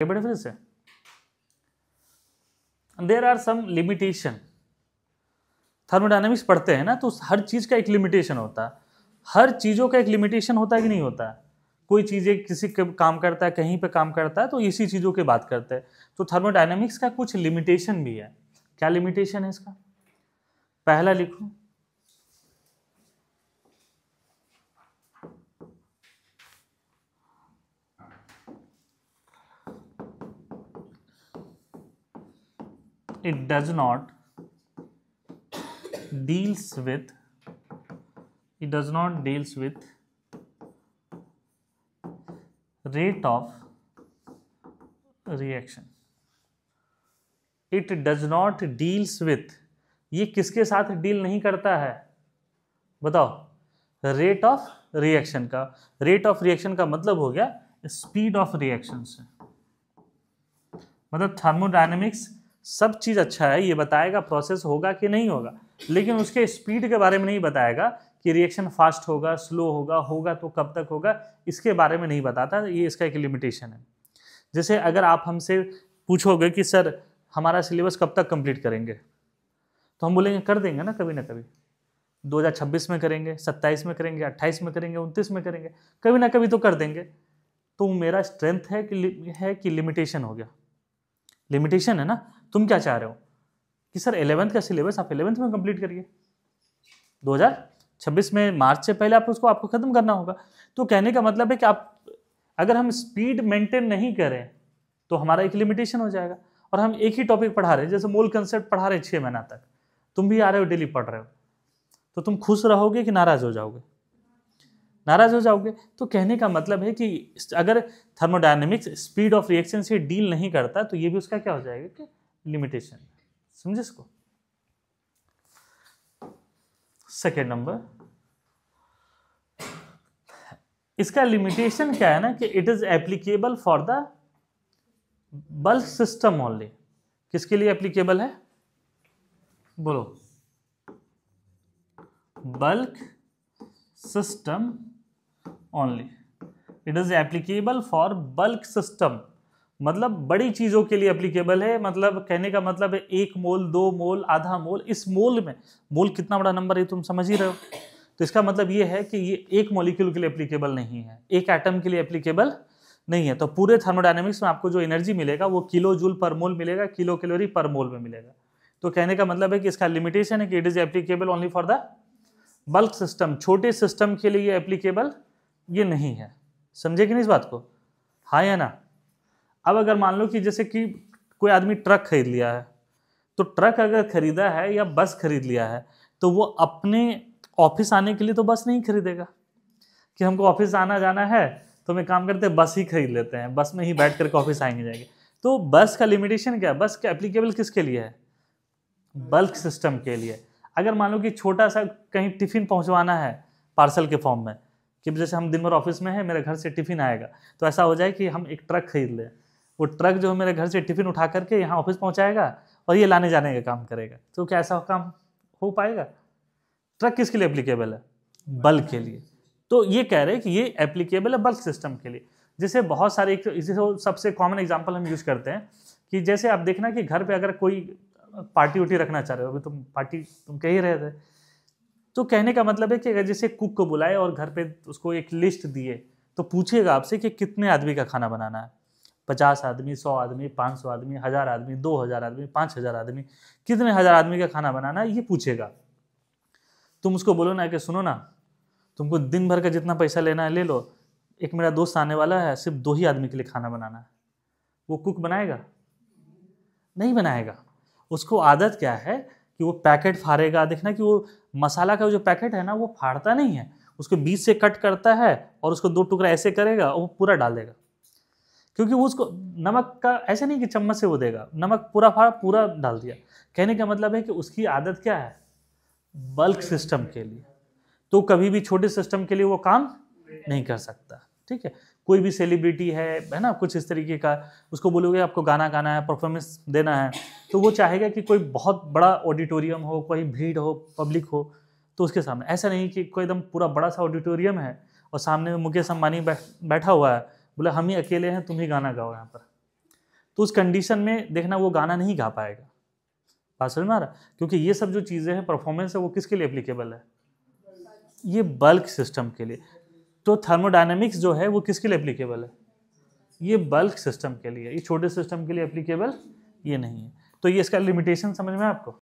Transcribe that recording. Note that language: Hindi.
बड़े फिर से there are some limitation. Thermodynamics पढ़ते हैं ना, तो हर चीज का एक लिमिटेशन होता है, हर चीजों का एक लिमिटेशन होता है कि नहीं होता है। कोई चीजें किसी के काम करता है, कहीं पे काम करता है, तो इसी चीजों की बात करते हैं। तो थर्मोडायनेमिक्स का कुछ लिमिटेशन भी है। क्या लिमिटेशन है इसका? पहला लिखो, it does not deals with rate of reaction। it does not deals with, ये किसके साथ डील नहीं करता है बताओ? रेट ऑफ रिएक्शन का। रेट ऑफ रिएक्शन का मतलब हो गया स्पीड ऑफ रिएक्शन से। मतलब थर्मोडायनेमिक्स सब चीज अच्छा है, ये बताएगा प्रोसेस होगा कि नहीं होगा, लेकिन उसके स्पीड के बारे में नहीं बताएगा कि रिएक्शन फास्ट होगा, स्लो होगा, होगा तो कब तक होगा, इसके बारे में नहीं बताता। ये इसका एक लिमिटेशन है। जैसे अगर आप हमसे पूछोगे कि सर हमारा सिलेबस कब तक कंप्लीट करेंगे, तो हम बोलेंगे कर देंगे ना कभी 2026 में करेंगे, 27 में करेंगे, 28 में करेंगे, 29 में करेंगे, कभी ना कभी तो कर देंगे। तो मेरा स्ट्रेंथ है कि लिमिटेशन हो गया। लिमिटेशन है ना। तुम क्या चाह रहे हो कि सर 11th का सिलेबस आप 11th में कंप्लीट करिए, 2026 में मार्च से पहले आपको खत्म करना होगा। तो कहने का मतलब है कि आप अगर हम स्पीड मेंटेन नहीं करें तो हमारा एक लिमिटेशन हो जाएगा। और हम एक ही टॉपिक पढ़ा रहे हैं, जैसे मोल कंसेप्ट पढ़ा रहे हैं 6 महीना तक, तुम भी आ रहे हो, डेली पढ़ रहे हो, तो तुम खुश रहोगे कि नाराज हो जाओगे? नाराज हो जाओगे। तो कहने का मतलब है कि अगर थर्मोडायनेमिक्स स्पीड ऑफ रिएक्शन से डील नहीं करता तो ये भी उसका क्या हो जाएगा कि लिमिटेशन। समझे इसको? सेकेंड नंबर, इसका लिमिटेशन क्या है ना कि it is applicable for the bulk system only. किसके लिए एप्लीकेबल है बोलो? Bulk system only. It is applicable for bulk system, मतलब बड़ी चीजों के लिए एप्लीकेबल है। मतलब कहने का मतलब है 1 मोल, 2 मोल, आधा मोल। इस मोल में, मोल कितना बड़ा नंबर है तुम समझ ही रहे हो। तो इसका मतलब ये है कि ये एक मॉलिक्यूल के लिए एप्लीकेबल नहीं है, एक एटम के लिए एप्लीकेबल नहीं है। तो पूरे थर्मोडायनेमिक्स में आपको जो एनर्जी मिलेगा वो किलो जूल पर मोल मिलेगा, किलो कैलोरी पर मोल में मिलेगा। तो कहने का मतलब है कि इसका लिमिटेशन है कि it is applicable only for the bulk system. छोटे सिस्टम के लिए एप्लीकेबल ये नहीं है। समझे कि नहीं इस बात को? हाँ या ना? अब अगर मान लो कि जैसे कि कोई आदमी ट्रक खरीद लिया है, तो ट्रक अगर खरीदा है या बस खरीद लिया है, तो वो अपने ऑफिस आने के लिए तो बस नहीं खरीदेगा कि हमको ऑफिस आना जाना है तो मैं काम करते हैं बस ही खरीद लेते हैं, बस में ही बैठ करके ऑफिस आएंगे जाएंगे। तो बस का लिमिटेशन क्या है? बस का एप्लीकेबल किसके लिए है? बल्क सिस्टम के लिए। अगर मान लो कि छोटा सा कहीं टिफिन पहुंचवाना है पार्सल के फॉर्म में, कि जैसे हम दिन भर ऑफिस में है, मेरे घर से टिफिन आएगा, तो ऐसा हो जाए कि हम एक ट्रक खरीद लें, वो ट्रक जो है मेरे घर से टिफिन उठा करके यहाँ ऑफिस पहुंचाएगा और ये लाने जाने का काम करेगा। तो क्या ऐसा काम हो पाएगा? ट्रक किसके लिए एप्लीकेबल है? बल्क के लिए। तो ये कह रहे हैं कि ये एप्लीकेबल है बल्क सिस्टम के लिए। जैसे बहुत सारे, जैसे सबसे कॉमन एग्जांपल हम यूज करते हैं कि जैसे आप देखना कि घर पे अगर कोई पार्टी उटी रखना चाह रहे हो, अभी तुम पार्टी तुम कह ही रहे थे, तो कहने का मतलब है कि अगर जैसे कुक को बुलाए और घर पे उसको एक लिस्ट दिए, तो पूछेगा आपसे कि कितने आदमी का खाना बनाना है। 50 आदमी, 100 आदमी, 500 आदमी, 1000 आदमी, 2000 आदमी, 5000 आदमी, कितने हजार आदमी का खाना बनाना है, ये पूछेगा। तुम उसको बोलो ना कि सुनो ना, तुमको दिन भर का जितना पैसा लेना है ले लो, एक मेरा दोस्त आने वाला है, सिर्फ 2 ही आदमी के लिए खाना बनाना है। वो कुक बनाएगा? नहीं बनाएगा। उसको आदत क्या है कि वो पैकेट फाड़ेगा। देखना कि वो मसाला का जो पैकेट है ना, वो फाड़ता नहीं है, उसको बीच से कट करता है और उसको 2 टुकड़ा ऐसे करेगा और वो पूरा डाल देगा। क्योंकि वो उसको नमक का ऐसे नहीं कि चम्मच से वो देगा, नमक पूरा फाड़ पूरा डाल दिया। कहने का मतलब है कि उसकी आदत क्या है? बल्क सिस्टम के लिए। तो कभी भी छोटे सिस्टम के लिए वो काम नहीं कर सकता। ठीक है? कोई भी सेलिब्रिटी है ना, कुछ इस तरीके का, उसको बोलोगे आपको गाना गाना है, परफॉर्मेंस देना है, तो वो चाहेगा कि कोई बहुत बड़ा ऑडिटोरियम हो, कोई भीड़ हो, पब्लिक हो, तो उसके सामने। ऐसा नहीं कि कोई एकदम पूरा बड़ा सा ऑडिटोरियम है और सामने मुकेश अंबानी बैठा हुआ है, बोले हम ही अकेले हैं, तुम ही गाना गाओ यहाँ पर। तो उस कंडीशन में देखना वो गाना नहीं गा पाएगा। बात समझ में आ रहा? क्योंकि ये सब जो चीज़ें हैं परफॉर्मेंस है वो किसके लिए एप्लीकेबल है? ये बल्क सिस्टम के लिए। तो थर्मोडायनेमिक्स जो है वो किसके लिए एप्लीकेबल है? ये बल्क सिस्टम के लिए। ये छोटे सिस्टम के लिए एप्लीकेबल ये नहीं है। तो ये इसका लिमिटेशन समझ में आपको?